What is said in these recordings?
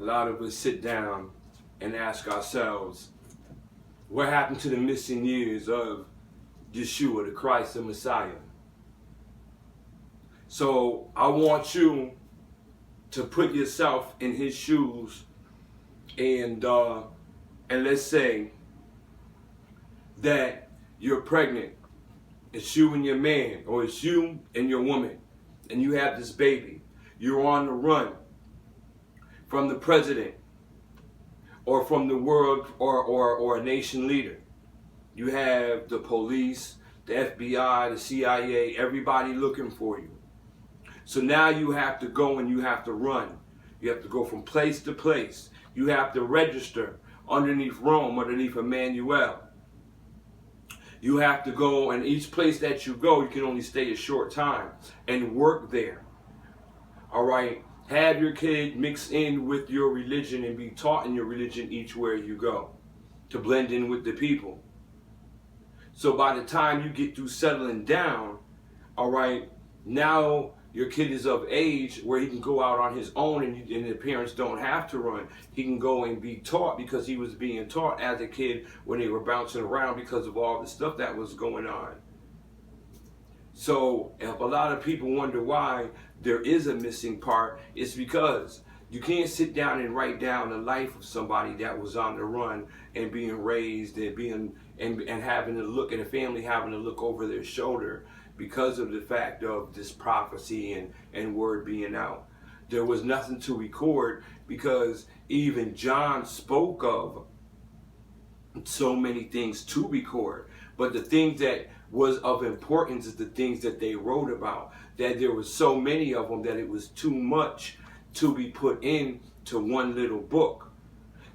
A lot of us sit down and ask ourselves, what happened to the missing years of Yeshua, the Christ, the Messiah? So I want you to put yourself in his shoes, and let's say that you're pregnant. It's you and your man, or it's you and your woman, and you have this baby. You're on the run from the president, or from the world, or a nation leader. You have the police, the FBI, the CIA, everybody looking for you. So now you have to go and you have to run. You have to go from place to place. You have to register underneath Rome, underneath Emmanuel. You have to go, and each place that you go, you can only stay a short time and work there. All right? Have your kid mix in with your religion and be taught in your religion each where you go to blend in with the people. So by the time you get through settling down, all right, now your kid is of age where he can go out on his own, and the parents don't have to run. He can go and be taught, because he was being taught as a kid when they were bouncing around because of all the stuff that was going on. So if a lot of people wonder why there is a missing part, it's because you can't sit down and write down the life of somebody that was on the run and being raised and having to look, and a family having to look over their shoulder because of the fact of this prophecy and word being out. There was nothing to record, because even John spoke of so many things to record. But the things that was of importance is the things that they wrote about. That there was so many of them that it was too much to be put into one little book.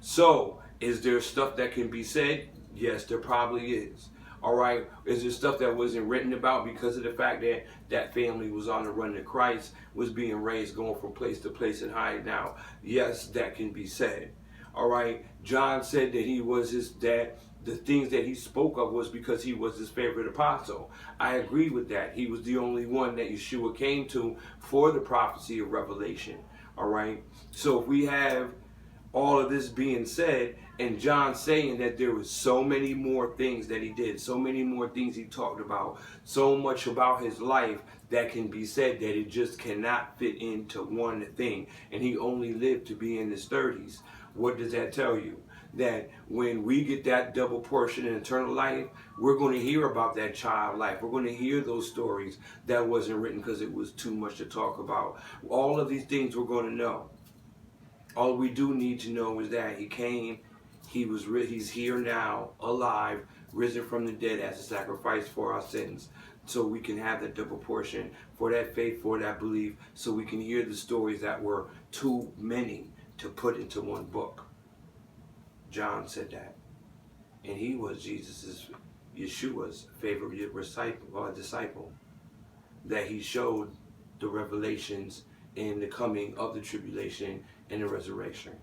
So, is there stuff that can be said? Yes, there probably is. All right, is there stuff that wasn't written about because of the fact that that family was on the run to Christ, was being raised, going from place to place and hiding out? Yes, that can be said. All right, John said that he was that the things that he spoke of was because he was his favorite apostle. I agree with that. He was the only one that Yeshua came to for the prophecy of Revelation. All right, so if we have all of this being said, and John saying that there was so many more things that he did, so many more things he talked about, so much about his life that can be said, that it just cannot fit into one thing, and he only lived to be in his 30s. What does that tell you? That when we get that double portion in eternal life, we're going to hear about that child life. We're going to hear those stories that wasn't written because it was too much to talk about. All of these things we're going to know. All we do need to know is that he came, he's here now, alive, risen from the dead as a sacrifice for our sins, so we can have that double portion for that faith, for that belief, so we can hear the stories that were too many to put into one book. John said that. And he was Yeshua's favorite disciple. That he showed the revelations in the coming of the tribulation and the resurrection.